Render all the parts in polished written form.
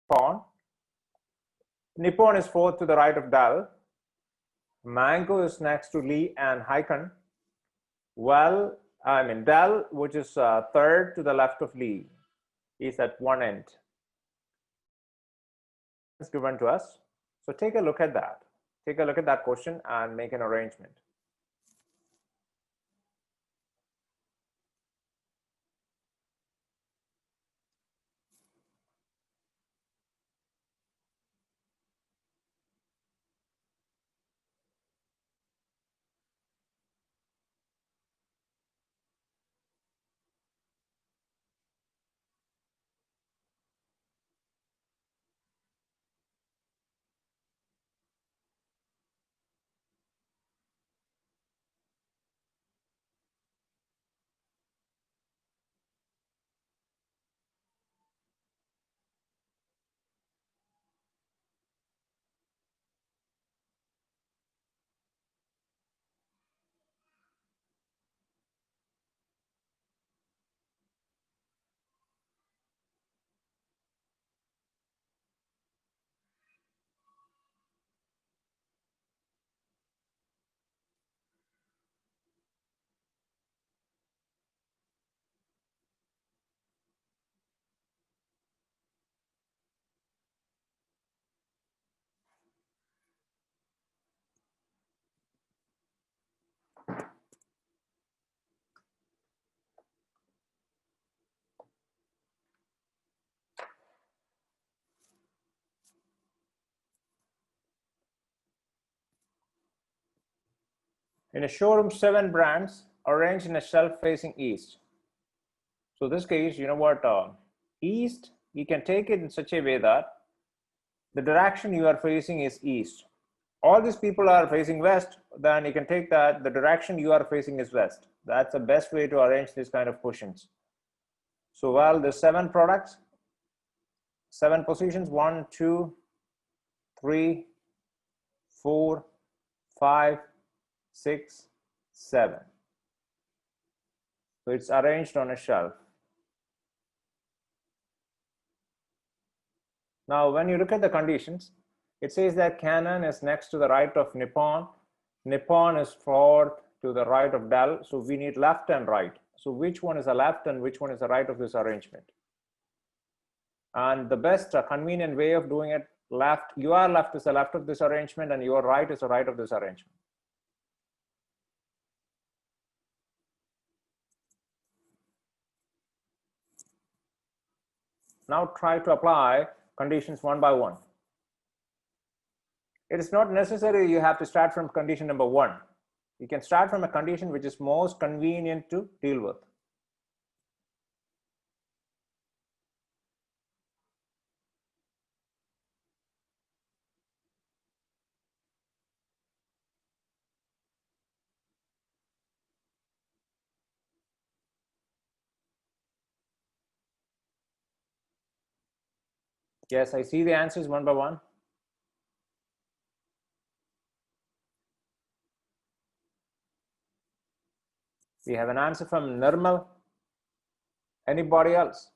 Nippon. Nippon is fourth to the right of Dal. Mango is next to Lee and Haiken. Dal, which is third to the left of Lee, is at one end. It's given to us. So take a look at that. Take a look at that question and make an arrangement. In a showroom, 7 brands arranged in a shelf facing east. So this case, you know what, east, you can take it in such a way that the direction you are facing is east. All these people are facing west, then you can take that the direction you are facing is west. That's the best way to arrange this kind of questions. So well, there's 7 products, 7 positions, 1, 2, 3, 4, 5, 6, 7. So it's arranged on a shelf. Now, when you look at the conditions, it says that Canon is next to the right of Nippon. Nippon is fourth to the right of Dell. So we need left and right. So which one is the left and which one is the right of this arrangement? And the best convenient way of doing it, your left is the left of this arrangement and your right is the right of this arrangement. Now try to apply conditions one by one. It is not necessary you have to start from condition number 1. You can start from a condition which is most convenient to deal with. Yes, I see the answers one by one. We have an answer from Nirmal. Anybody else?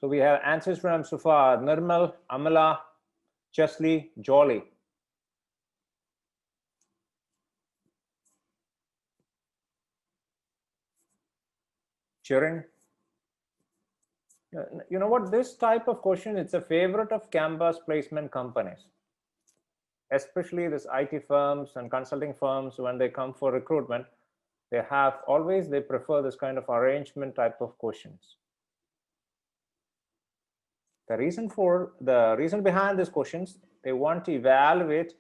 So we have answers from so far: Nirmal, Amala, Chesley, Jolly. Chirin. You know what? This type of question, it's a favorite of campus placement companies, especially this IT firms and consulting firms. When they come for recruitment, they prefer this kind of arrangement type of questions. The reason behind these questions, they want to evaluate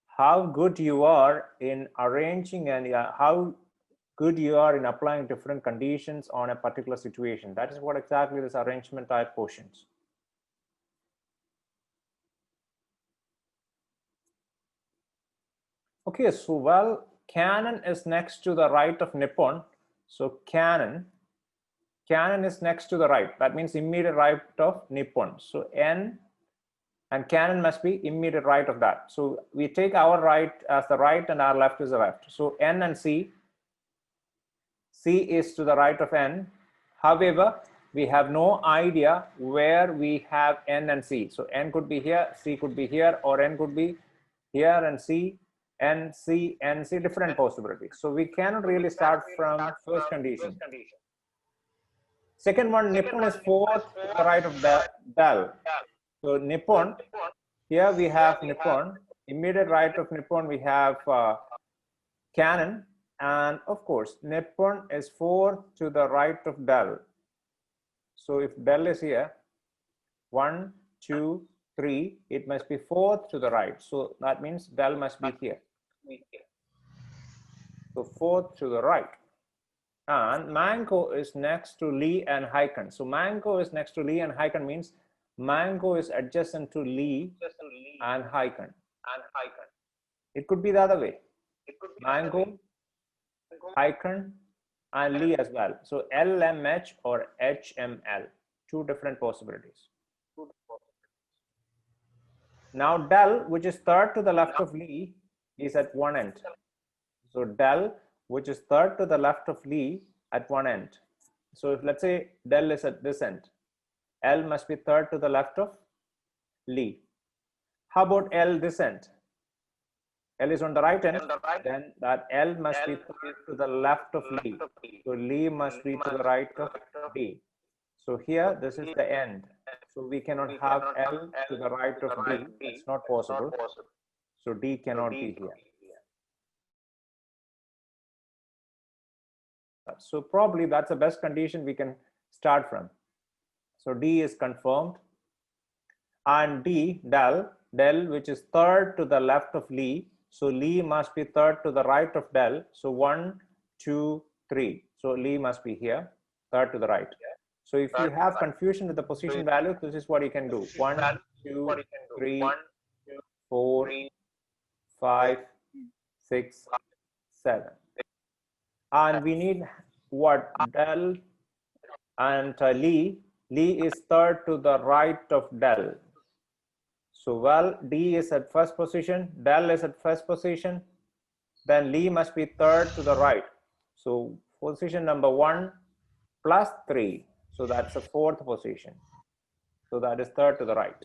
how good you are in arranging and how good you are in applying different conditions on a particular situation. That is what exactly this arrangement type questions. Okay, so well, Canon is next to the right of Nippon. So Canon is next to the right. That means immediate right of Nippon. So N and Canon must be immediate right of that. So we take our right as the right and our left is the left. So N and C is to the right of N. However, we have no idea where we have N and C. So N could be here, C could be here, or N could be here and C, N, C, different possibilities. So we cannot really start from first condition. Second one, Nippon is fourth to the right of Del. So Nippon, here we have Nippon. Immediate right of Nippon, we have Canon. And of course, Nippon is fourth to the right of Del. So if Del is here, 1, 2, 3, it must be fourth to the right. So that means Del must be here. So fourth to the right. And Mango is next to Lee and Hyken. So Mango is next to Lee and Hyken means Mango is adjacent to Lee and Hyken. It could be the other way. Mango, Hyken, and Lee as well. So LMH or HML, two different possibilities. Now Del, which is third to the left of Lee, is at one end. So Del, which is third to the left of Lee, at one end. So if let's say Del is at this end, L must be third to the left of Lee. How about L this end? L is on the right end, then that L must be third to the left of Lee. So Lee must be to the right of D. So here, this is the end. So we cannot have L to the right of D. It's not possible. So D cannot be here. So probably that's the best condition we can start from. So D is confirmed. And D, Del, which is third to the left of Lee. So Lee must be third to the right of Del. So 1, 2, 3. So Lee must be here, third to the right. So if you have confusion with the position value, this is what you can do. 1, 2, 3, 4, 5, 6, 7. And we need what? Del and Lee. Lee is third to the right of Del. So well, D is at first position, Del is at first position, then Lee must be third to the right. So position number 1 plus 3. So that's the fourth position. So that is third to the right.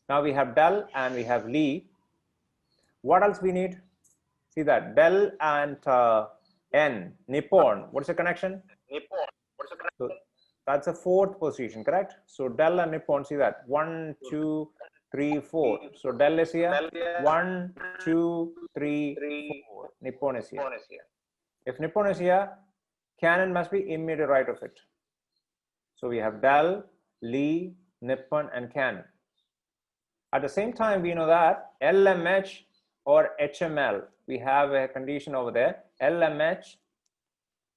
Now we have Del and we have Lee. What else we need? See that Del and N, Nippon. What's the connection? So that's a fourth position, correct? So Del and Nippon, see that 1, 2, 3, 4. So Del is here. 1, 2, 3, 4. Nippon is here. If Nippon is here, Canon must be immediate right of it. So we have Del, Lee, Nippon, and Canon. At the same time, we know that LMH or HML, we have a condition over there. LMH.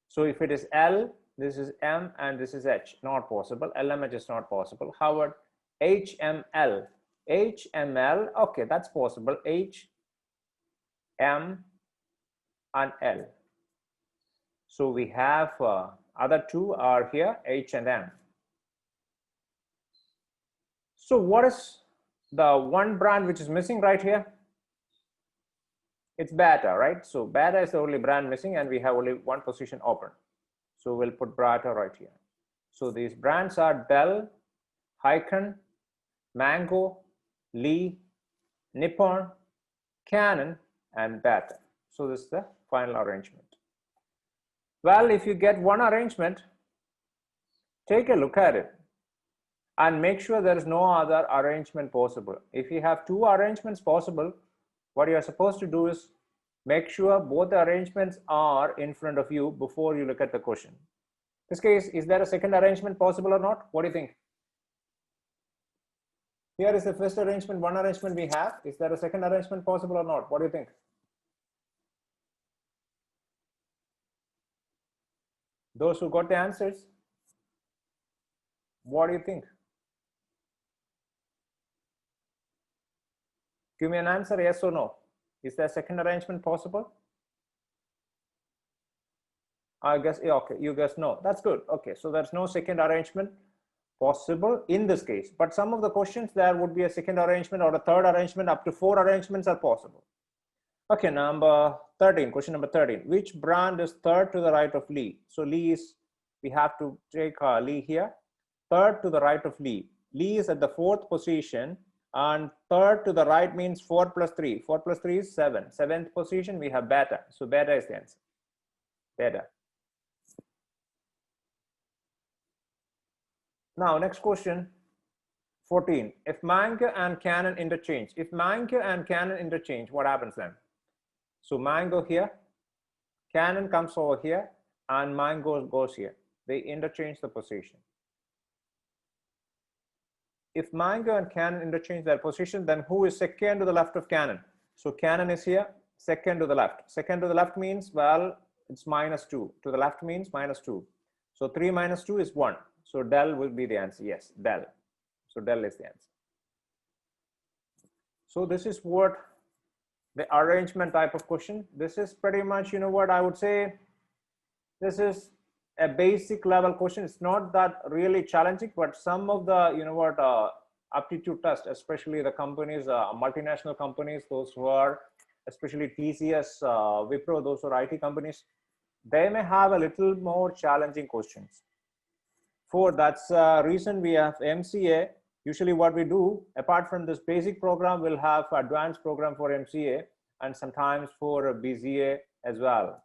So if it is L, this is M, and this is H. Not possible. LMH is not possible. However, HML. HML, okay, that's possible. H, M, and L. So we have other two are here, H and M. So what is the one brand which is missing right here? It's Bata, right? So Bata is the only brand missing, and we have only one position open. So we'll put Bata right here. So these brands are Dell, Hycon, Mango, Lee, Nippon, Canon, and Bata. So this is the final arrangement. Well, if you get one arrangement, take a look at it and make sure there is no other arrangement possible. If you have two arrangements possible, what you are supposed to do is make sure both the arrangements are in front of you before you look at the question. In this case, is there a second arrangement possible or not? What do you think? Here is the first arrangement, one arrangement we have. Is there a second arrangement possible or not? What do you think? Those who got the answers, what do you think? Give me an answer, yes or no. Is there a second arrangement possible? I guess, yeah, okay, you guys know. That's good. Okay, so there's no second arrangement possible in this case. But some of the questions, there would be a second arrangement or a third arrangement. Up to 4 arrangements are possible. Okay, number 13, question number 13. Which brand is third to the right of Lee? So Lee is, we have to take Lee here. Third to the right of Lee. Lee is at the 4th position, and third to the right means 4 plus 3. 4 plus 3 is 7. 7th position, we have Bata. So Bata is the answer. Bata. Now, next question, 14. If Mango and Canon interchange, what happens then? So Mango here, Canon comes over here, and Mango goes here. They interchange the position. If Mango and Canon interchange their position, then who is second to the left of Canon? So Canon is here, second to the left. Second to the left means, well, it's -2. To the left means -2. So 3 minus 2 is 1. So Dell will be the answer. Yes, Dell. So Dell is the answer. So this is what the arrangement type of question. This is pretty much, you know what I would say, this is a basic level question. It's not that really challenging, but some of the, you know what, aptitude test, especially the companies, multinational companies, those who are, especially TCS, Wipro, those who are IT companies, they may have a little more challenging questions. For that's reason we have MCA. Usually what we do, apart from this basic program, we'll have advanced program for MCA and sometimes for BCA as well.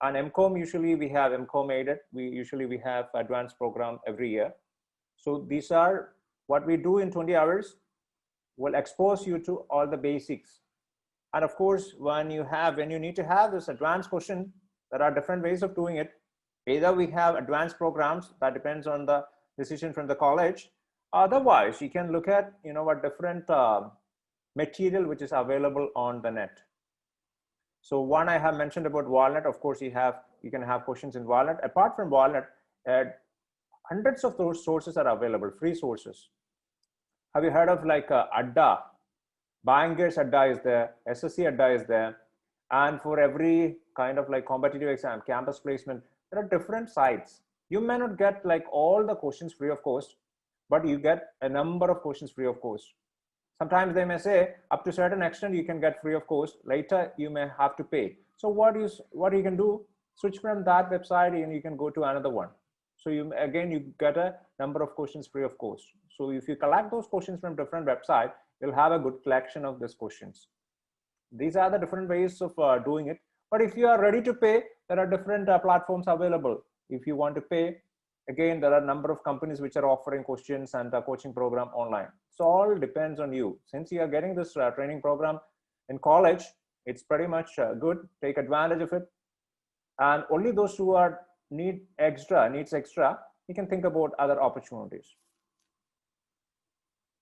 And MCOM, usually we have MCOM aided. We have advanced program every year. So these are what we do in 20 hours. Will expose you to all the basics. And of course, when you need to have this advanced question, there are different ways of doing it. Either we have advanced programs, that depends on the decision from the college. Otherwise, you can look at, you know, what different material which is available on the net. So one I have mentioned about Walnut. Of course, you can have questions in Walnut. Apart from Walnut, hundreds of those sources are available, free sources. Have you heard of like Adda? Bangers Adda is there, SSC Adda is there, and for every kind of like competitive exam, campus placement, there are different sites. You may not get like all the questions free of cost, but you get a number of questions free of cost. Sometimes they may say up to a certain extent you can get free of cost. Later you may have to pay. So what you can do, switch from that website and you can go to another one. So you get a number of questions free of cost. So if you collect those questions from different websites, you'll have a good collection of these questions. These are the different ways of doing it. But if you are ready to pay, there are different platforms available. If you want to pay, again, there are a number of companies which are offering questions and a coaching program online. So all depends on you. Since you are getting this training program in college, it's pretty much good. Take advantage of it. And only those who needs extra, you can think about other opportunities.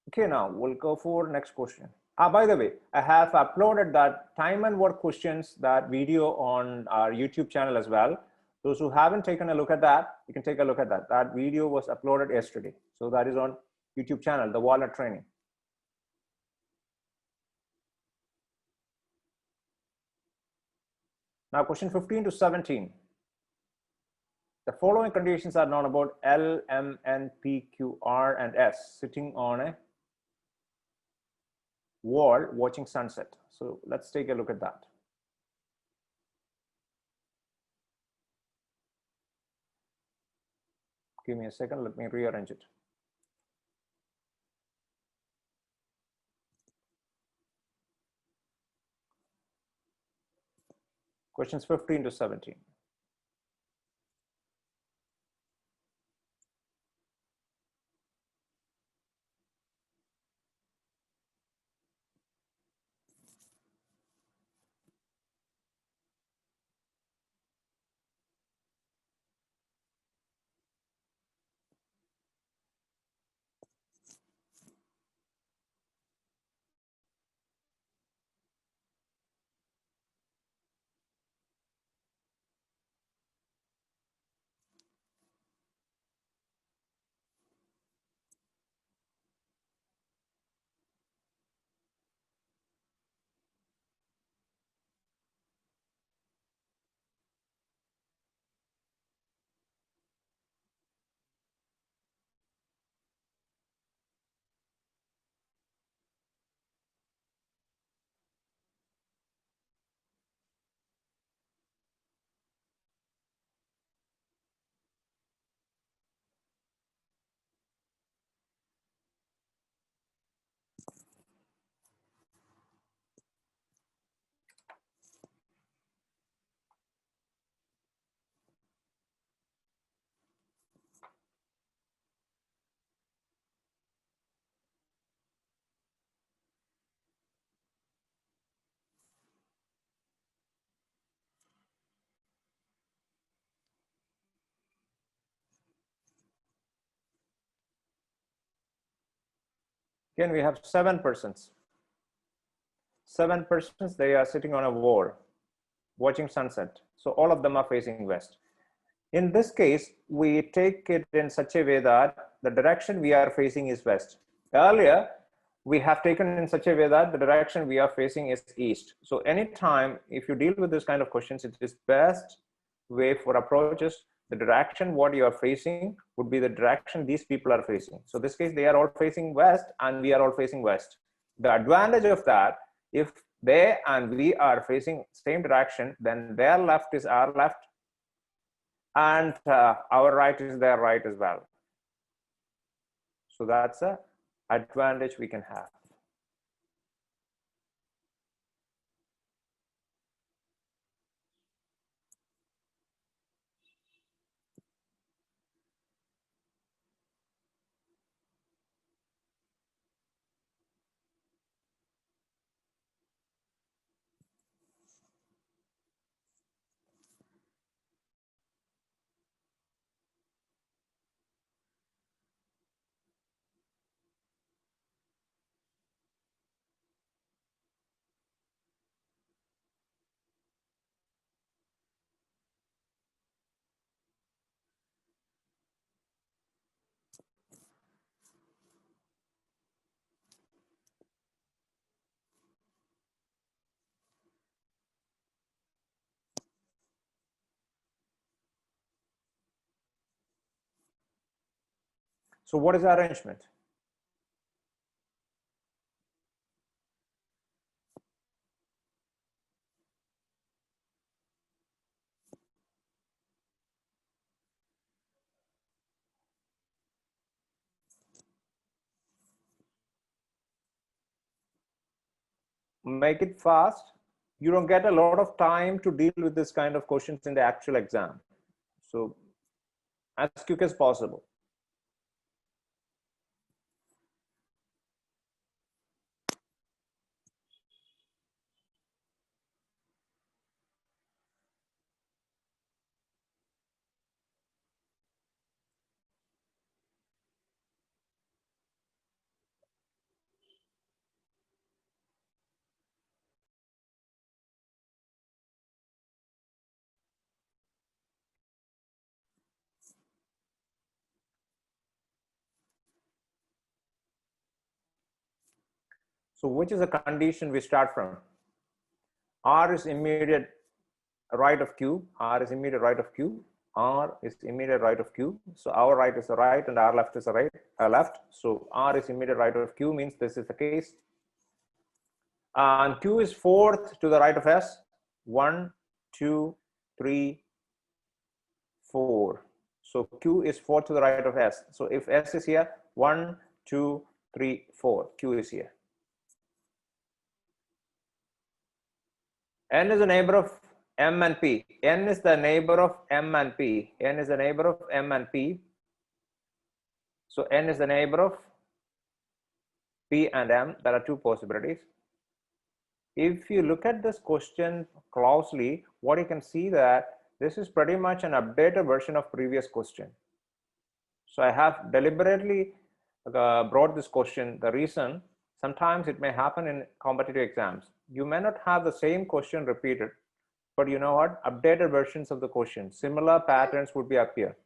Okay, now we'll go for next question. By the way, I have uploaded that time and work questions, that video on our YouTube channel as well. Those who haven't taken a look at that, you can take a look at that. That video was uploaded yesterday. So that is on YouTube channel, the Walnut Training. Now question 15 to 17. The following conditions are known about L, M, N, P, Q, R, and S sitting on a wall watching sunset. So let's take a look at that. Give me a second, let me rearrange it. Questions 15 to 17. Again, we have 7 persons. 7 persons, they are sitting on a wall, watching sunset. So all of them are facing west. In this case, we take it in such a way that the direction we are facing is west. Earlier, we have taken in such a way that the direction we are facing is east. So anytime, if you deal with this kind of questions, it is best way for approaches, the direction what you are facing would be the direction these people are facing. So this case, they are all facing west and we are all facing west. The advantage of that, if they and we are facing same direction, then their left is our left and our right is their right as well. So that's a advantage we can have. So what is the arrangement? Make it fast. You don't get a lot of time to deal with this kind of questions in the actual exam. So as quick as possible. So which is the condition we start from? R is immediate right of Q, R is immediate right of Q, R is immediate right of Q. So our right is the right and our left is the right, left. So R is immediate right of Q means this is the case. And Q is fourth to the right of S. 1, 2, 3, 4. So Q is 4 to the right of S. So if S is here, 1, 2, 3, 4, Q is here. N is the neighbor of M and P. N is the neighbor of M and P. N is the neighbor of M and P. So N is the neighbor of P and M. There are two possibilities. If you look at this question closely, what you can see that this is pretty much an updated version of previous question. So I have deliberately brought this question. The reason, sometimes it may happen in competitive exams. You may not have the same question repeated, but you know what? Updated versions of the question, similar patterns would be appear.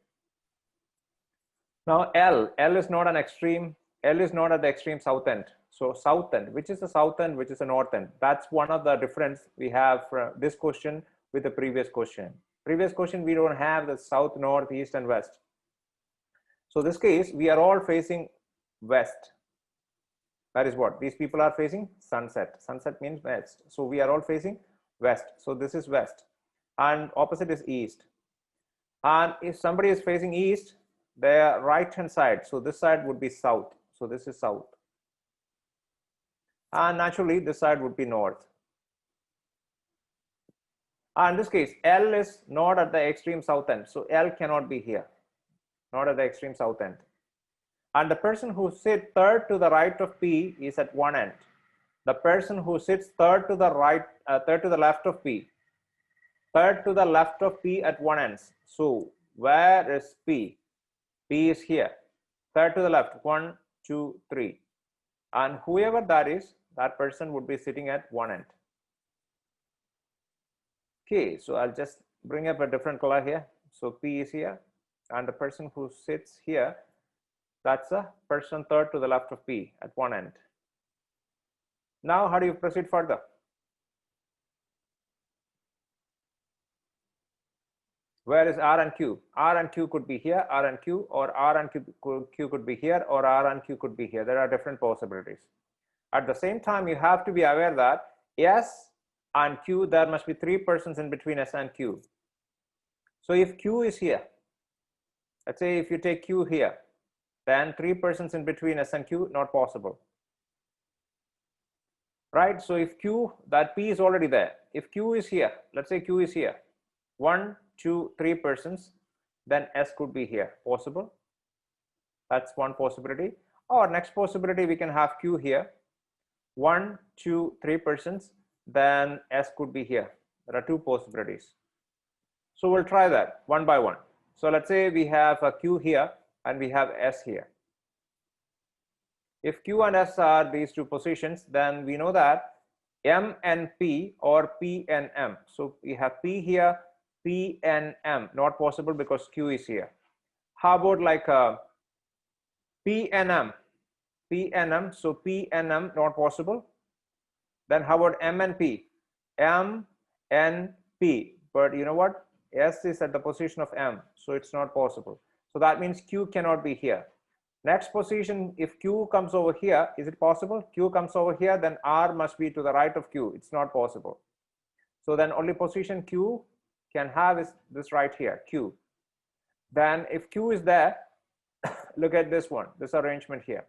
Now L is not an extreme. L is not at the extreme south end. So south end, which is the south end, which is the north end. That's one of the difference we have from this question with the previous question. Previous question, we don't have the south, north, east, and west. So this case, we are all facing west. That is what these people are facing, sunset. Sunset means west. So we are all facing west. So this is west, and opposite is east. And if somebody is facing east, their right hand side, so this side would be south. So this is south. And naturally, this side would be north. And in this case, L is not at the extreme south end. So L cannot be here, not at the extreme south end. And the person who sits third to the right of P is at one end. The person who sits third to the right, third to the left of P, third to the left of P at one end. So where is P? P is here. Third to the left, 1, 2, 3. And whoever that is, that person would be sitting at one end. Okay, so I'll just bring up a different color here. So P is here, and the person who sits here, that's a person third to the left of P at one end. Now, how do you proceed further? Where is R and Q? R and Q could be here, R and Q, or R and Q could be here, or R and Q could be here. There are different possibilities. At the same time, you have to be aware that S and Q, there must be three persons in between S and Q. So if Q is here, let's say if you take Q here, then three persons in between S and Q, not possible. Right? So if Q, that P is already there. If Q is here, let's say Q is here, 1, 2, 3 persons, then S could be here. Possible? That's one possibility. Or next possibility, we can have Q here, 1, 2, 3 persons, then S could be here. There are two possibilities. So we'll try that one by one. So let's say we have a Q here and we have S here. If Q and S are these two positions, then we know that M and P or P and M. So we have P here, P and M, not possible because Q is here. How about like P and M? P and M, so P and M, not possible. Then how about M and P? M and P, but you know what? S is at the position of M, so it's not possible. So that means Q cannot be here. Next position, if Q comes over here, is it possible? Q comes over here, then R must be to the right of Q. It's not possible. So then only position Q can have is this right here, Q. Then if Q is there, look at this one, this arrangement here.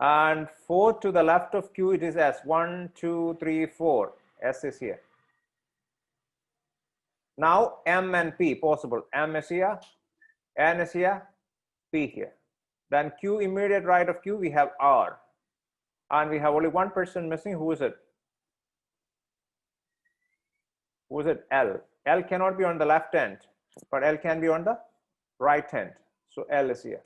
And 4 to the left of Q, it is S. 1, 2, 3, 4. S is here. Now M and P, possible. M is here, N is here, P here. Then Q, immediate right of Q, we have R. And we have only one person missing. Who is it? Who is it? L. L cannot be on the left end, but L can be on the right hand. So L is here.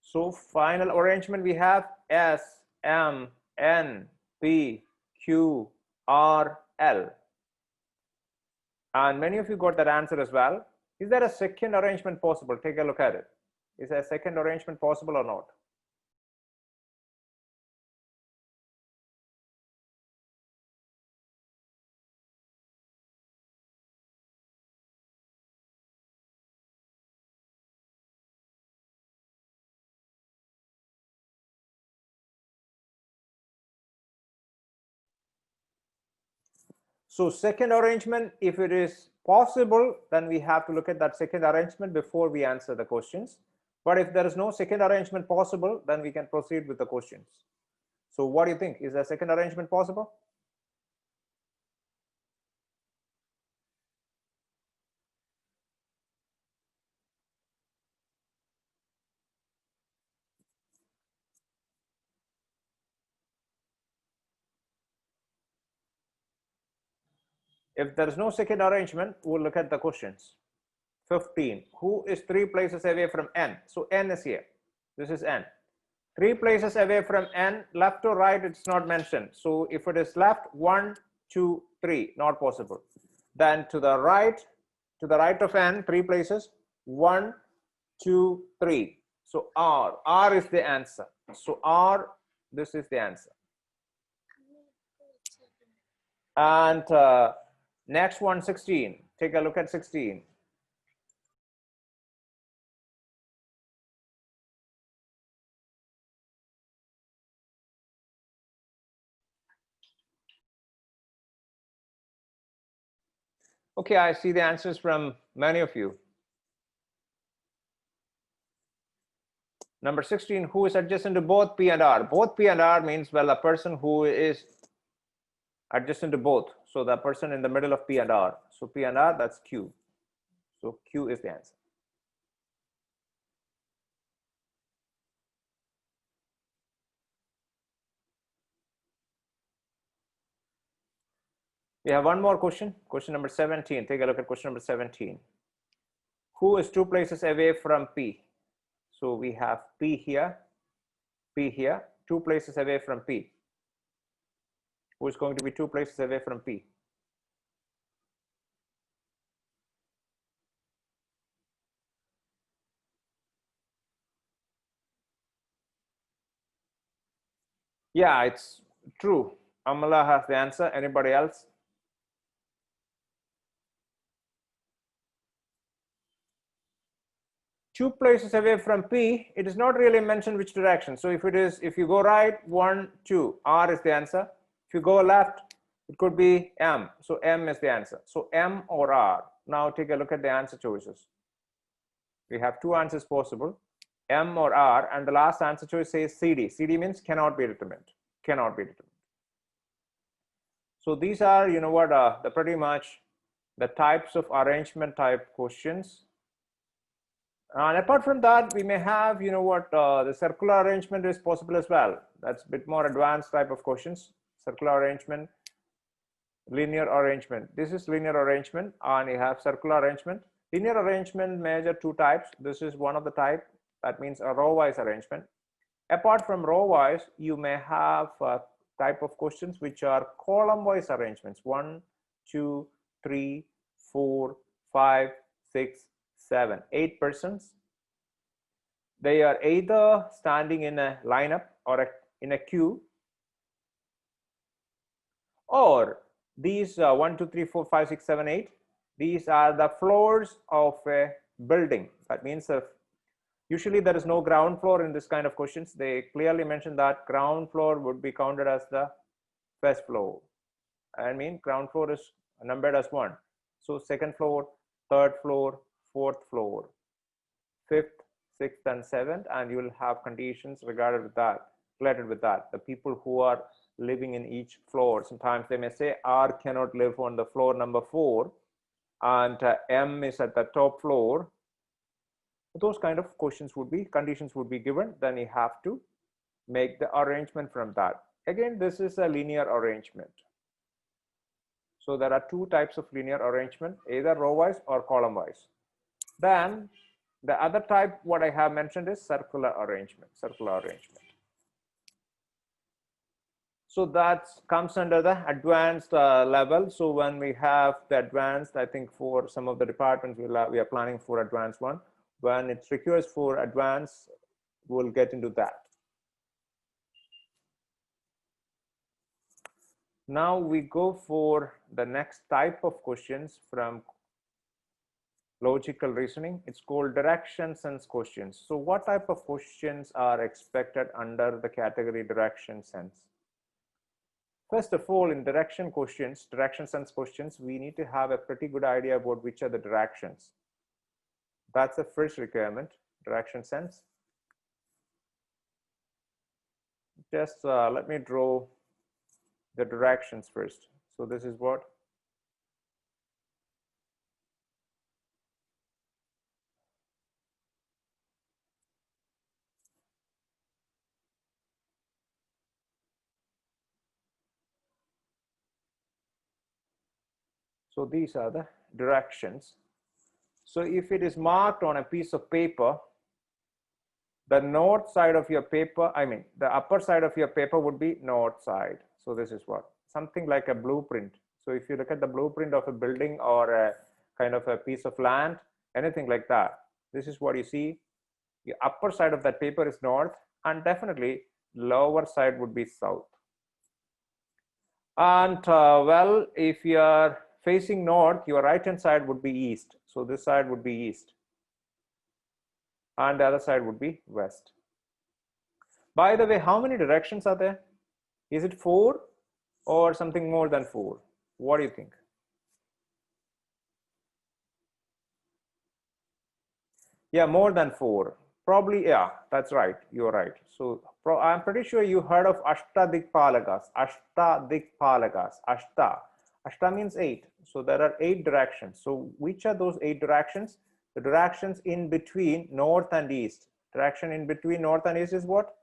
So final arrangement, we have S, M, N, P, Q, R, L. And many of you got that answer as well. Is there a second arrangement possible? Take a look at it. Is there a second arrangement possible or not? So second arrangement, if it is possible, then we have to look at that second arrangement before we answer the questions. But if there is no second arrangement possible, then we can proceed with the questions. So what do you think? Is the second arrangement possible? If there is no second arrangement, we'll look at the questions. 15. Who is 3 places away from n? So n is here. This is n. 3 places away from n, left or right, it's not mentioned. So if it is left, 1, 2, 3, not possible. Then to the right of n, 3 places, 1, 2, 3. So R is the answer. So R, this is the answer. And next one, 16. Take a look at 16. Okay, I see the answers from many of you. Number 16, who is adjacent to both P and R? Both P and R means, well, a person who is adjacent to both. So the person in the middle of P and R. So P and R, that's Q. So Q is the answer. We have one more question. Question number 17. Take a look at question number 17. Who is 2 places away from P? So we have P here, 2 places away from P. Who is going to be 2 places away from P? Yeah, it's true. Amala has the answer. Anybody else? Two places away from P, it is not really mentioned which direction. So if you go right, 1, 2, R is the answer. If you go left, it could be M. So M is the answer. So M or R. Now take a look at the answer choices. We have 2 answers possible, M or R, and the last answer choice says CD. CD means cannot be determined. Cannot be determined. So these are, the pretty much the types of arrangement type questions. And apart from that, we may have, the circular arrangement is possible as well. That's a bit more advanced type of questions. Circular arrangement, linear arrangement. This is linear arrangement, and you have circular arrangement. Linear arrangement measure 2 types. This is one of the type. That means a row-wise arrangement. Apart from row-wise, you may have a type of questions which are column-wise arrangements. 1, 2, 3, 4, 5, 6, 7, 8 persons. They are either standing in a lineup or in a queue, or these 1, 2, 3, 4, 5, 6, 7, 8. These are the floors of a building. That means usually there is no ground floor in this kind of questions. They clearly mention that ground floor would be counted as the first floor. I mean, ground floor is numbered as 1. So second floor, third floor, fourth floor, fifth, sixth, and seventh, and you will have conditions related with that. The people who are living in each floor, sometimes they may say R cannot live on the floor number 4, and M is at the top floor. Those kind of conditions would be given. Then you have to make the arrangement from that. Again, this is a linear arrangement. So there are 2 types of linear arrangement, either row-wise or column-wise. Then the other type, what I have mentioned, is circular arrangement. So that comes under the advanced level. So when we have the advanced, I think for some of the departments, we are planning for advanced one. When it requires for advanced, we'll get into that. Now we go for the next type of questions from logical reasoning. It's called direction sense questions. So what type of questions are expected under the category direction sense? First of all, in direction questions, direction sense questions, we need to have a pretty good idea about which are the directions. That's the first requirement, direction sense. Just let me draw the directions first. So this is what? So these are the directions. So if it is marked on a piece of paper, the north side of your paper, I mean, the upper side of your paper would be north side. So this is what? Something like a blueprint. So if you look at the blueprint of a building or a kind of a piece of land, anything like that, this is what you see. The upper side of that paper is north, and definitely lower side would be south. And well, if you are facing north, your right hand side would be east. So this side would be east, and the other side would be west. By the way, how many directions are there? Is it 4 or something more than 4? What do you think? Yeah, more than 4. Probably, yeah, that's right. You're right. So I'm pretty sure you heard of Ashtadikpalakas. Ashtadikpalakas. Ashta means 8. So there are 8 directions. So which are those 8 directions? The directions in between north and east. Direction in between north and east is what?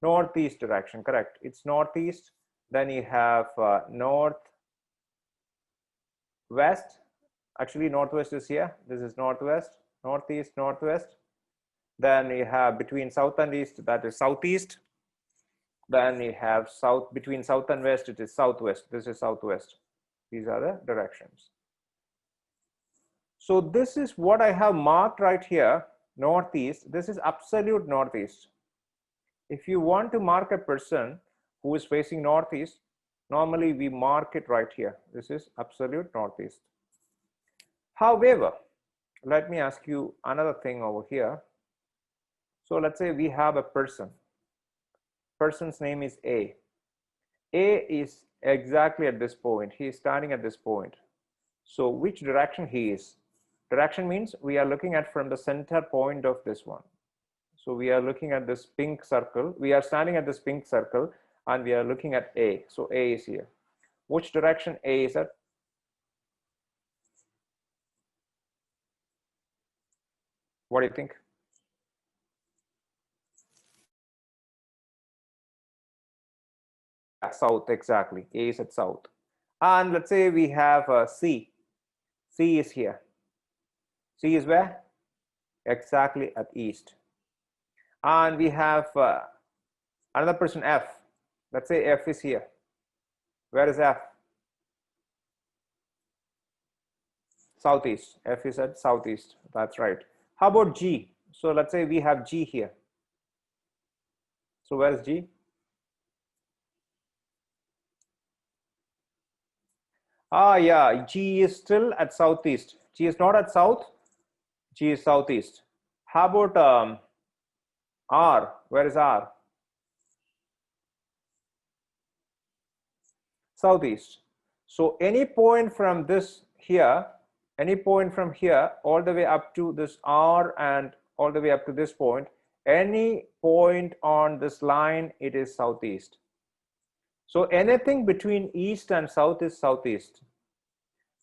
Northeast direction, correct. It's northeast. Then you have north, west. Actually, northwest is here. This is northwest, northeast, northwest. Then you have between south and east, that is southeast. Then you have south, between south and west, it is southwest. This is southwest. These are the directions. So this is what I have marked right here, northeast. This is absolute northeast. If you want to mark a person who is facing northeast, normally we mark it right here. This is absolute northeast. However, let me ask you another thing over here. So let's say we have a person. Person's name is A. A is exactly at this point. He is standing at this point. So which direction he is? Direction means we are looking at from the center point of this one. So we are looking at this pink circle. We are standing at this pink circle and we are looking at A. So A is here. Which direction A is at? What do you think? South, exactly. A is at south. And let's say we have C. C is here. C is where? Exactly at east. And we have another person, F. Let's say F is here. Where is F? Southeast. F is at southeast. That's right. How about G? So let's say we have G here. So where is G? Ah, yeah, G is still at southeast. G is not at south. G is southeast. How about R? Where is R? Southeast. So any point from this here, any point from here all the way up to this R and all the way up to this point, any point on this line, it is southeast. So anything between east and south is southeast.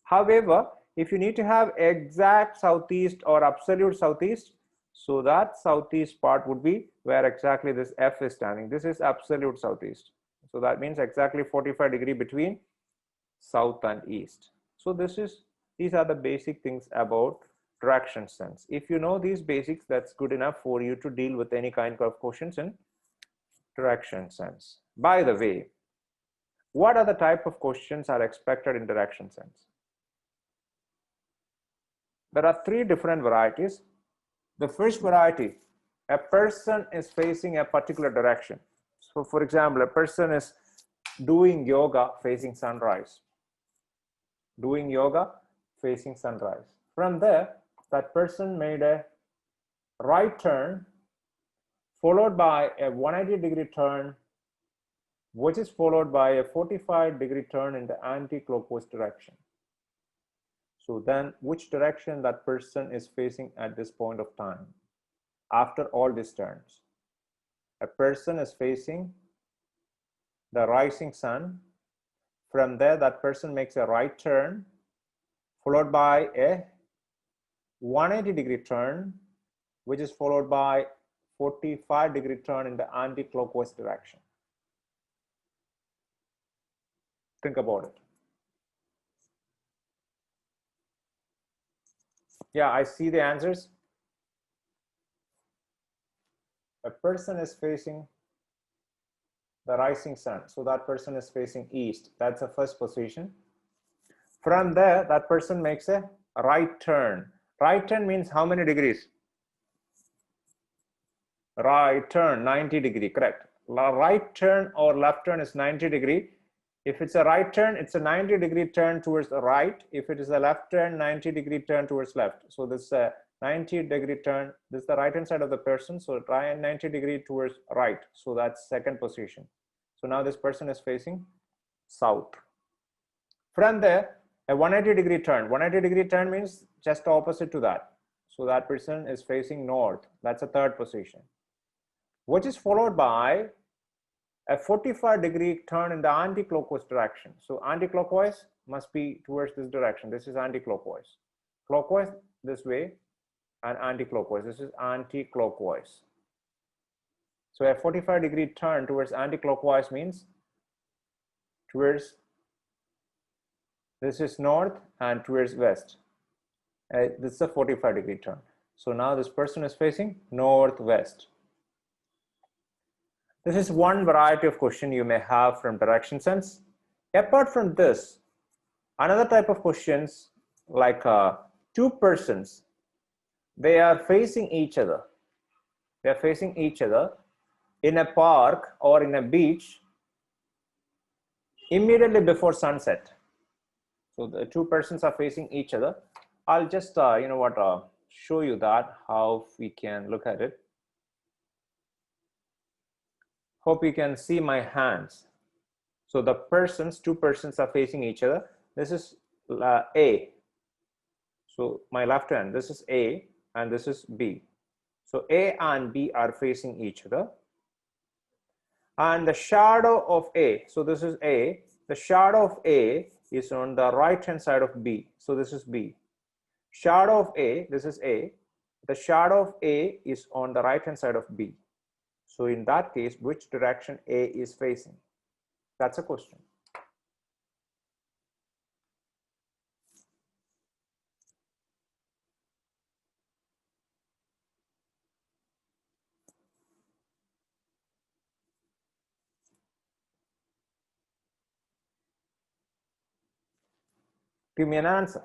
However, if you need to have exact southeast or absolute southeast, so that southeast part would be where exactly this F is standing. This is absolute southeast. So that means exactly 45 degree between south and east. So these are the basic things about direction sense. If you know these basics, that's good enough for you to deal with any kind of questions in direction sense. By the way, what other type of questions are expected in direction sense? There are 3 different varieties. The first variety, a person is facing a particular direction. So for example, a person is doing yoga facing sunrise. Doing yoga facing sunrise. From there, that person made a right turn followed by a 180 degree turn which is followed by a 45-degree turn in the anti-clockwise direction. So then which direction that person is facing at this point of time after all these turns? A person is facing the rising sun. From there, that person makes a right turn followed by a 180-degree turn, which is followed by 45-degree turn in the anti-clockwise direction. Think about it. Yeah, I see the answers. A person is facing the rising sun, so that person is facing east. That's the first position. From there, that person makes a right turn. Right turn means how many degrees? Right turn, 90-degree, correct. Right turn or left turn is 90-degree. If it's a right turn, it's a 90-degree turn towards the right. If it is a left turn, 90-degree turn towards left. So this is a 90-degree turn. This is the right hand side of the person. So try 90-degree towards right. So that's second position. So now this person is facing south. From there, a 180-degree turn. 180-degree turn means just opposite to that. So that person is facing north. That's a third position, which is followed by a 45-degree turn in the anti-clockwise direction. So anti-clockwise must be towards this direction. This is anti-clockwise. Clockwise this way, and anti-clockwise. This is anti-clockwise. So a 45-degree turn towards anti-clockwise means towards, this is north and towards west. This is a 45-degree turn. So now this person is facing northwest. This is one variety of question you may have from direction sense. Apart from this, another type of questions like two persons, they are facing each other. They are facing each other in a park or in a beach immediately before sunset. So the two persons are facing each other. I'll just, show you that, how we can look at it. Hope you can see my hands. So the persons, two persons are facing each other. This is A. So my left hand, this is A and this is B. So A and B are facing each other. And the shadow of A, so this is A, the shadow of A is on the right hand side of B. So this is B. Shadow of A, this is A. The shadow of A is on the right hand side of B. So in that case, which direction A is facing? That's a question. Give me an answer.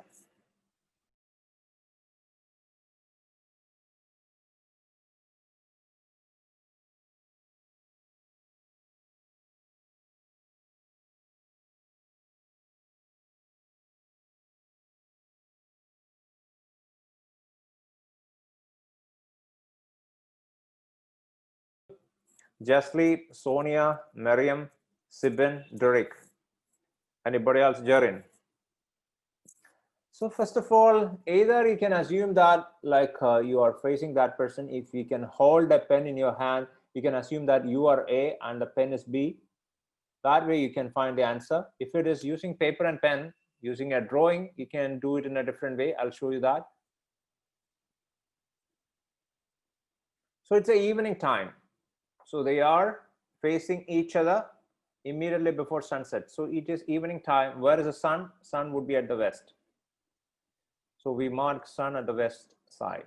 Jasly, Sonia, Mariam, Sibin, Derek. Anybody else? Jarin. So first of all, either you can assume that you are facing that person. If you can hold a pen in your hand, you can assume that you are A and the pen is B. That way you can find the answer. If it is using paper and pen, using a drawing, you can do it in a different way. I'll show you that. So it's an evening time. So they are facing each other immediately before sunset. So it is evening time. Where is the sun? Sun would be at the west. So we mark sun at the west side.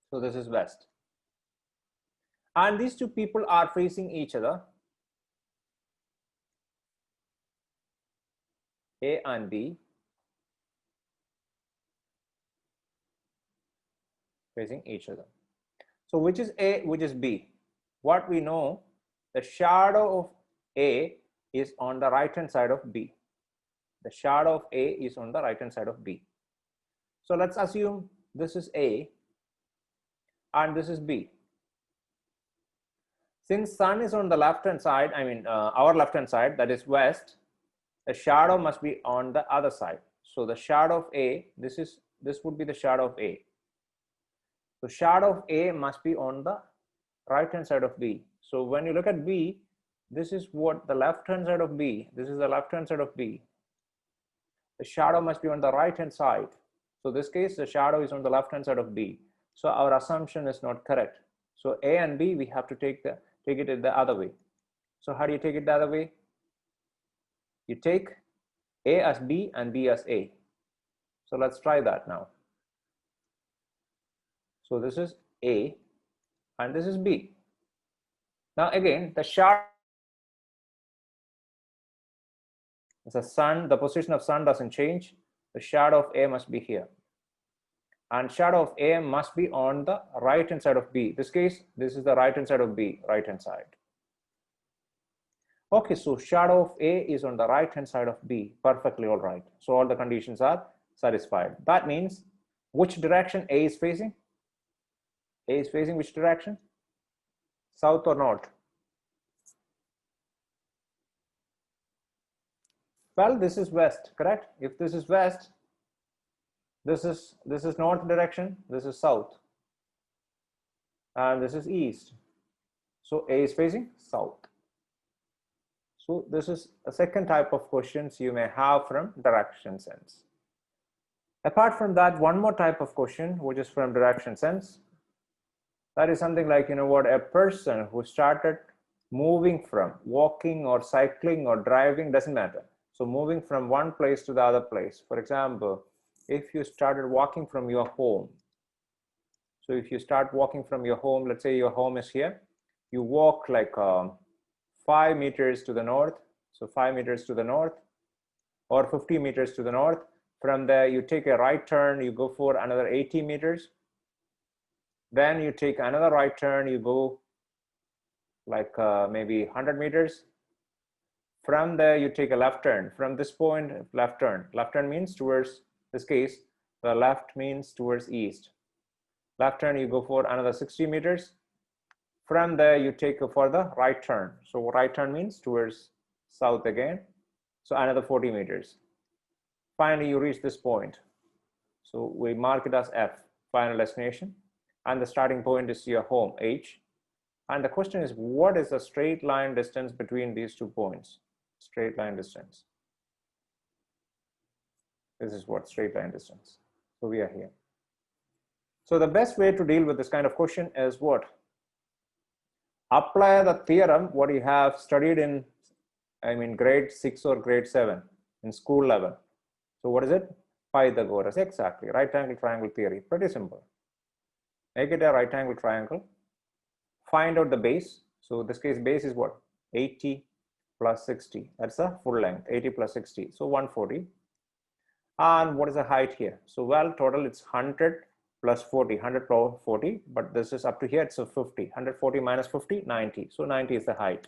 So this is west. And these two people are facing each other. A and B. Facing each other. So which is A, which is B? What we know, the shadow of A is on the right hand side of B. The shadow of A is on the right hand side of B. So let's assume this is A and this is B. Since sun is on the left hand side, I mean our left hand side, that is west, the shadow must be on the other side. So the shadow of A, this would be the shadow of A. So shadow of A must be on the right hand side of B. So when you look at B, this is what the left hand side of B, this is the left hand side of B. The shadow must be on the right hand side. So this case, the shadow is on the left hand side of B. So our assumption is not correct. So A and B, we have to take it the other way. So how do you take it the other way? You take A as B and B as A. So let's try that now. So this is A and this is B. Now again, the shadow, the sun, the position of sun doesn't change. The shadow of A must be here. And shadow of A must be on the right hand side of B. This case, this is the right hand side of B, right hand side. Okay, so shadow of A is on the right hand side of B. Perfectly all right. So all the conditions are satisfied. That means which direction A is facing? A is facing which direction? South or north? Well, this is west, correct? If this is west, this is north direction, this is south, and this is east. So A is facing south. So this is a second type of questions you may have from direction sense. Apart from that, one more type of question, which is from direction sense. That is something like, you know what, a person who started moving from walking or cycling or driving, doesn't matter. So moving from one place to the other place. For example, if you started walking from your home. So if you start walking from your home, let's say your home is here, you walk like 5 meters to the north. So 5 meters to the north or 50 meters to the north. From there, you take a right turn, you go for another 80 meters. Then you take another right turn, you go like maybe 100 meters. From there, you take a left turn. From this point, left turn. Left turn means towards, this case, the left means towards east. Left turn, you go for another 60 meters. From there, you take a further right turn. So right turn means towards south again. So another 40 meters. Finally, you reach this point. So we mark it as F, final destination. And the starting point is your home, H. And the question is, what is the straight line distance between these 2 points? Straight line distance. This is what straight line distance. So we are here. So the best way to deal with this kind of question is what? Apply the theorem, what you have studied in, grade 6 or grade 7 in school level. So what is it? Pythagoras, exactly. Right angle triangle theory, pretty simple. Make it a right angle triangle. Find out the base. So in this case, base is what? 80 plus 60. That's a full length, 80 plus 60. So 140. And what is the height here? So well, total it's 100 plus 40, 100 plus 40, but this is up to here, it's a 50. 140 minus 50, 90. So 90 is the height.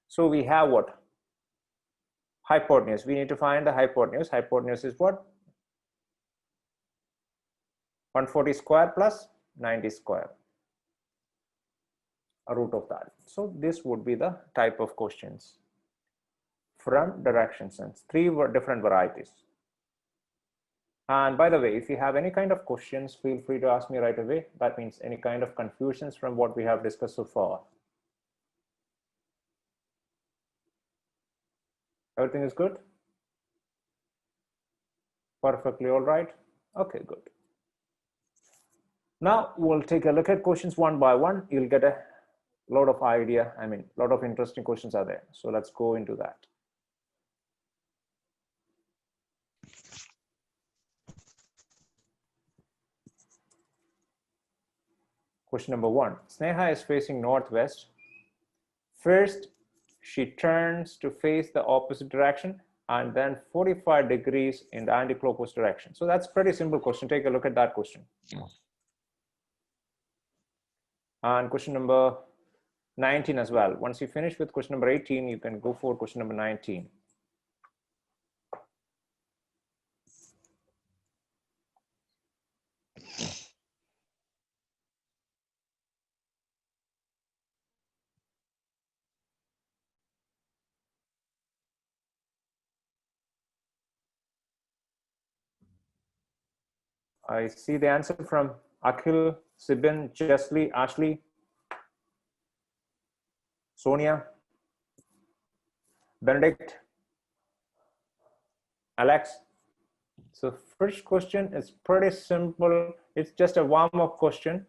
So we have what? Hypotenuse. We need to find the hypotenuse. Hypotenuse is what? 140 square plus 90 square. A root of that. So this would be the type of questions from direction sense. 3 different varieties. And by the way, if you have any kind of questions, feel free to ask me right away. That means any kind of confusions from what we have discussed so far. Everything is good? Perfectly all right? Okay, good. Now we'll take a look at questions one by one. You'll get a lot of idea. A lot of interesting questions are there. So let's go into that. Question number 1. Sneha is facing northwest. First, she turns to face the opposite direction and then 45 degrees in the anti-clockwise direction. So that's pretty simple question. Take a look at that question. And question number 19 as well. Once you finish with question number 18, you can go for question number 19. I see the answer from Akhil, Sibin, Chesley, Ashley, Sonia, Benedict, Alex. So first question is pretty simple. It's just a warm-up question.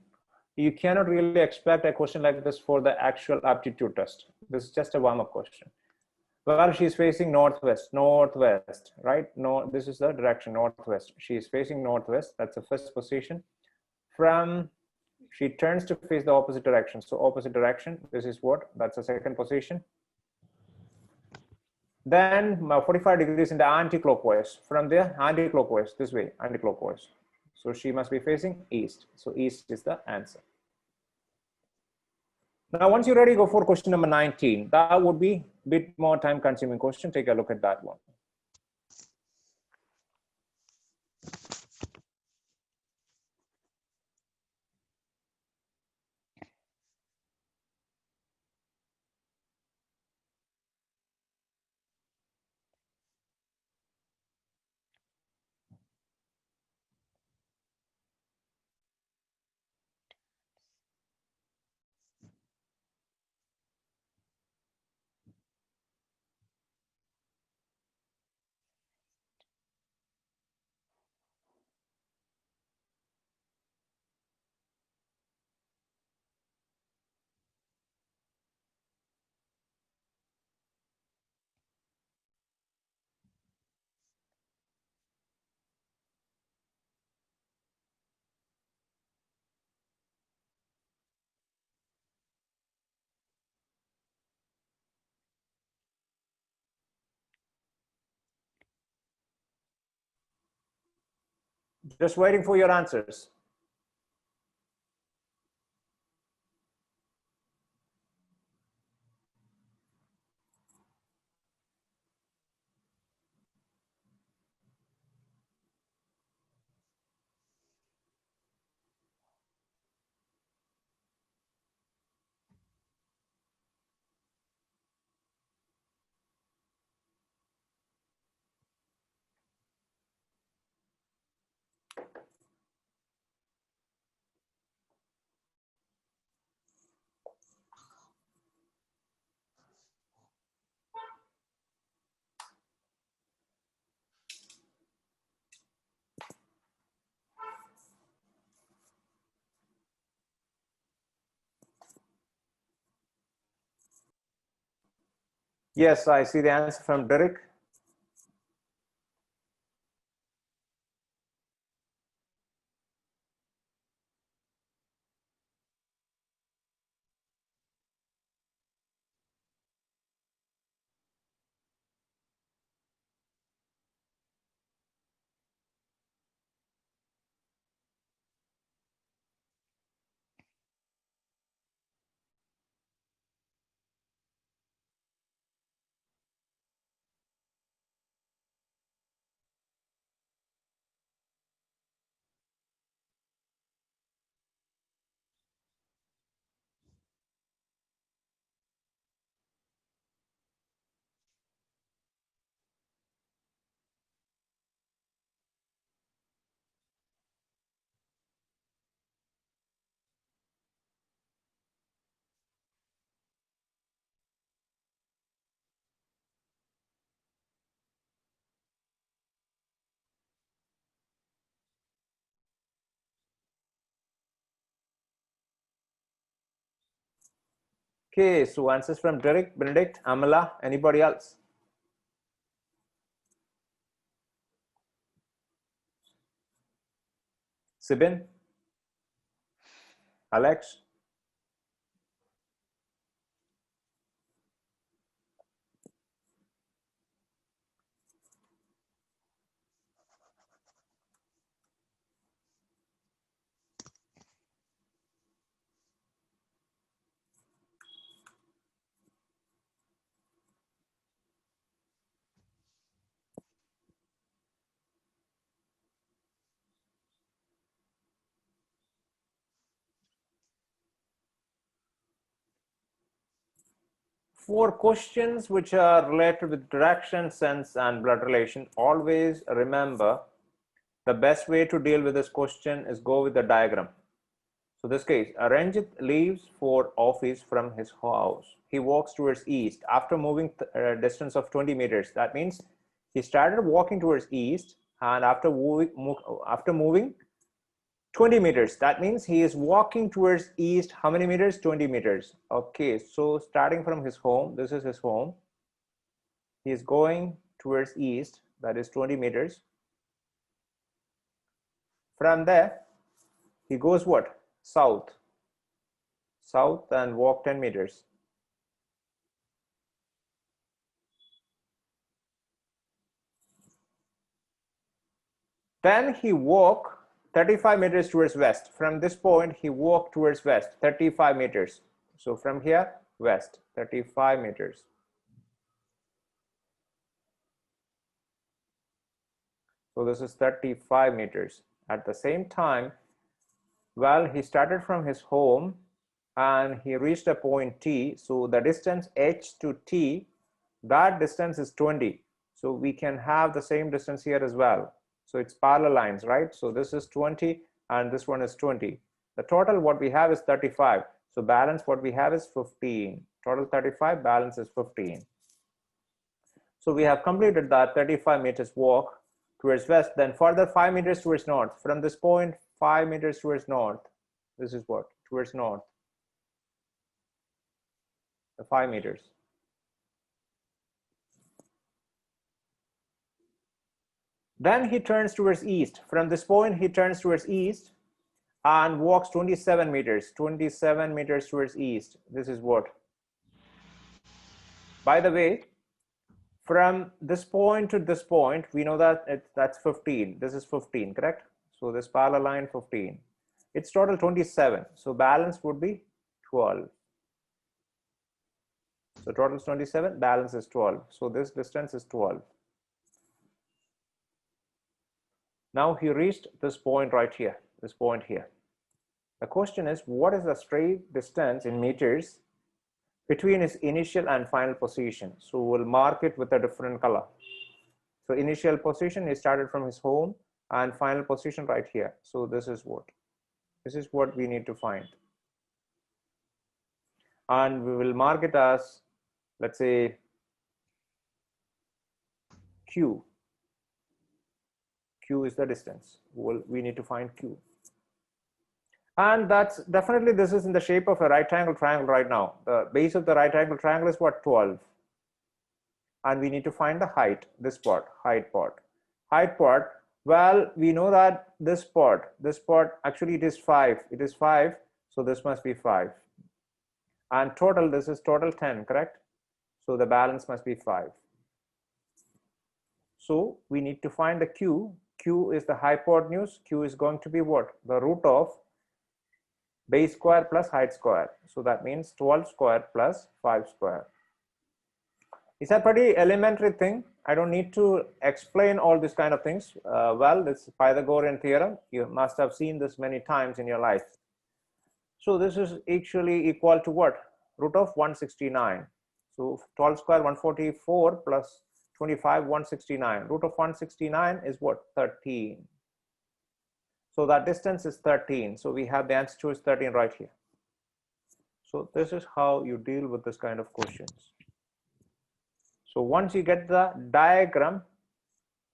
You cannot really expect a question like this for the actual aptitude test. This is just a warm-up question. Well, she's facing northwest, right? No, this is the direction, northwest. She is facing northwest. That's the first position. She turns to face the opposite direction. So opposite direction, this is what? That's the second position. Then 45 degrees in the anti-clockwise. From there, anti-clockwise, this way, anti-clockwise. So she must be facing east. So east is the answer. Now, once you're ready, go for question number 19. That would be a bit more time-consuming question. Take a look at that one. Just waiting for your answers. Yes, I see the answer from Derek. Okay, so answers from Derek, Benedict, Amala, anybody else? Sibin, Alex? For questions which are related with direction, sense, and blood relation, always remember the best way to deal with this question is go with the diagram. So this case, Ranjit leaves for office from his house. He walks towards east after moving a distance of 20 meters. That means he started walking towards east, and after moving 20 meters, that means he is walking towards east. How many meters? 20 meters. Okay, so starting from his home, this is his home. He is going towards east, that is 20 meters. From there, he goes what? South and walk 10 meters. Then he walk 35 meters towards west. From this point, he walked towards west, 35 meters. So from here, west, 35 meters. So this is 35 meters. At the same time, well, he started from his home and he reached a point T. So the distance H to T, that distance is 20. So we can have the same distance here as well. So it's parallel lines, right? So this is 20 and this one is 20. The total what we have is 35. So balance what we have is 15. Total 35, balance is 15. So we have completed that 35 meters walk towards west, then further 5 meters towards north. From this point, 5 meters towards north. This is what? Towards north. The 5 meters. Then he turns towards east. From this point, he turns towards east and walks 27 meters. 27 meters towards east. This is what? By the way, from this point to this point, we know that that's 15. This is 15, correct? So this parallel line 15. It's total 27. So balance would be 12. So total is 27, balance is 12. So this distance is 12. Now he reached this point right here, this point here. The question is, what is the straight distance in meters between his initial and final position? So we'll mark it with a different color. So initial position, he started from his home, and final position right here. So this is what? This is what we need to find. And we will mark it as, let's say, Q. Q is the distance. We need to find Q. And that's definitely, this is in the shape of a right angle triangle right now. The base of the right angle triangle is what? 12. And we need to find the height, this part, height part. Height part, well, we know that this part, actually it is 5. It is 5, so this must be 5. And total, this is total 10, correct? So the balance must be 5. So we need to find the Q. Q is the hypotenuse. Q is going to be what? The root of base square plus height square. So that means 12 square plus 5 square. It's a pretty elementary thing. I don't need to explain all these kind of things. Well, this Pythagorean theorem, you must have seen this many times in your life. So this is actually equal to what? Root of 169. So 12 square 144 plus 25 169. Root of 169 is what? 13. So that distance is 13. So we have the answer to is 13 right here. So this is how you deal with this kind of questions. So once you get the diagram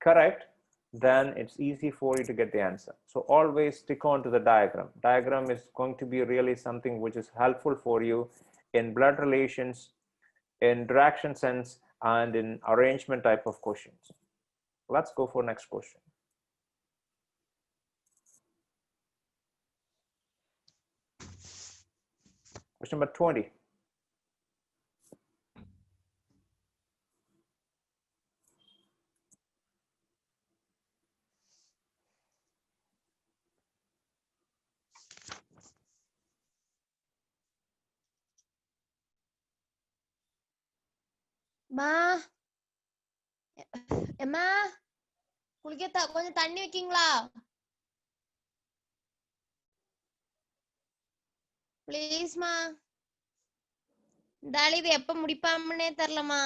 correct, then it's easy for you to get the answer. So always stick on to the diagram. Diagram is going to be really something which is helpful for you in blood relations, in direction sense, and in arrangement type of questions. Let's go for next question. Question number 20. அம்மா குளிக்க கொஞ்சம் தண்ணி வைக்கீங்களா ப்ளீஸ்மா tally இது எப்ப முடிப்பாமனே தெரியலமா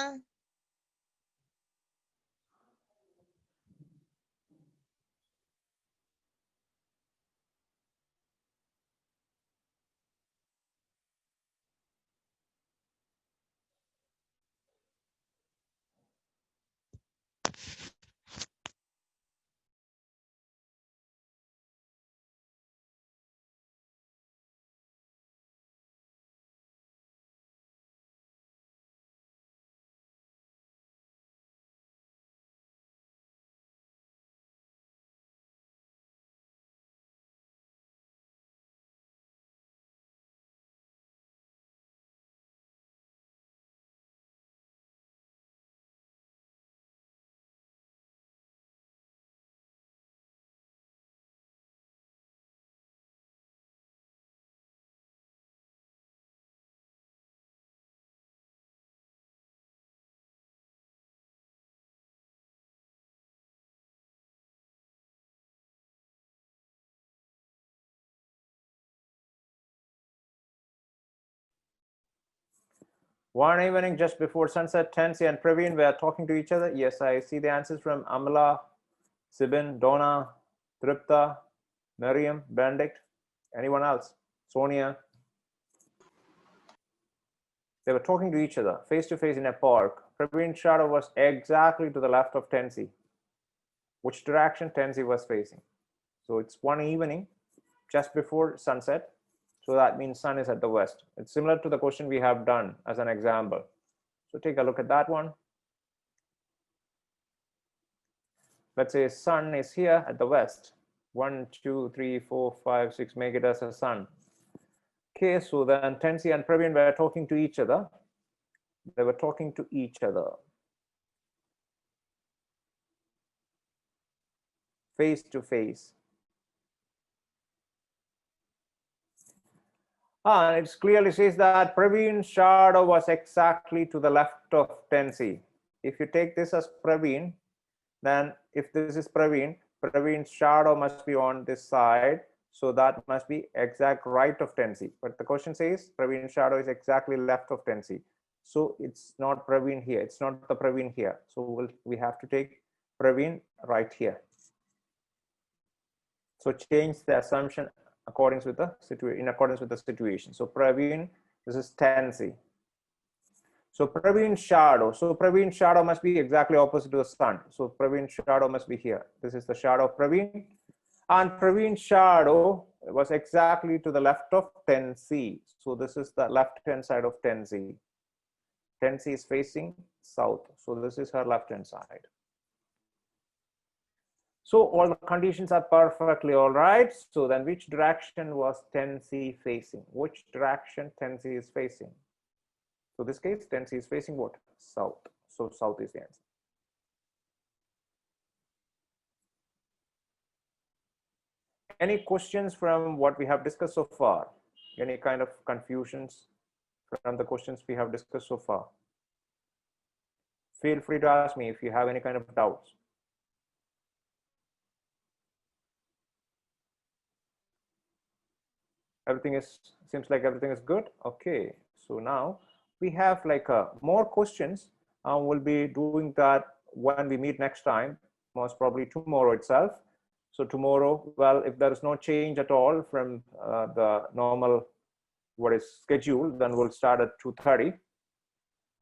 One evening just before sunset, Tensi and Praveen were talking to each other. Yes, I see the answers from Amala, Sibin, Donna, Tripta, Mariam, Benedict. Anyone else? Sonia. They were talking to each other face to face in a park. Praveen's shadow was exactly to the left of Tensi. Which direction Tensi was facing? So it's one evening just before sunset. So that means sun is at the west. It's similar to the question we have done as an example. So take a look at that one. Let's say sun is here at the west. 1, 2, 3, 4, 5, 6, make it as a sun. Okay, so then Tensi and Praveen were talking to each other. They were talking to each other. Face to face. And it clearly says that Praveen's shadow was exactly to the left of Tensi. If you take this as Praveen, then if this is Praveen, Praveen's shadow must be on this side. So that must be exact right of Tensi. But the question says Praveen's shadow is exactly left of Tensi. So it's not Praveen here. It's not the Praveen here. So we have to take Praveen right here. So change the assumption according with the in accordance with the situation. So Praveen, this is Tensi. So Praveen's shadow. So Praveen's shadow must be exactly opposite to the sun. So Praveen's shadow must be here. This is the shadow of Praveen. And Praveen's shadow was exactly to the left of Tensi. So this is the left-hand side of Tensi. Tensi is facing south. So this is her left-hand side. So all the conditions are perfectly all right. So then which direction was Tensi facing? Which direction Tensi is facing? So this case, Tensi is facing what? South. So south is the answer. Any questions from what we have discussed so far? Any kind of confusions from the questions we have discussed so far? Feel free to ask me if you have any kind of doubts. Seems like everything is good. Okay, so now we have like more questions. We'll be doing that when we meet next time, most probably tomorrow itself. So tomorrow, well, if there is no change at all from the normal what is scheduled, then we'll start at 2:30.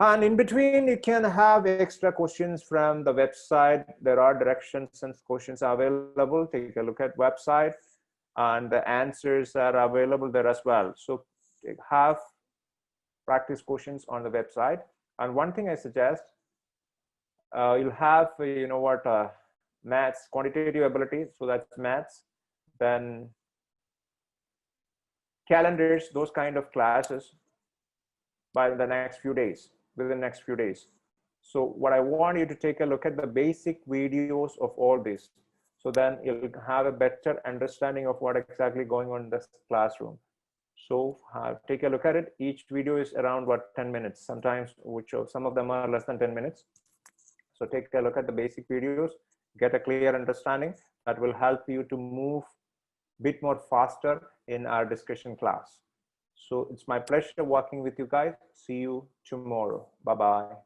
And in between, you can have extra questions from the website. There are directions and questions available. Take a look at website, and the answers are available there as well. So have practice questions on the website. And one thing I suggest, you'll have, maths, quantitative ability. So that's maths. Then calendars, those kind of classes by the next few days, within the next few days. So what I want you to take a look at the basic videos of all this. So then you'll have a better understanding of what exactly going on in this classroom. So take a look at it. Each video is around 10 minutes, sometimes, some of them are less than 10 minutes. So take a look at the basic videos, get a clear understanding that will help you to move a bit more faster in our discussion class. So it's my pleasure working with you guys. See you tomorrow. Bye-bye.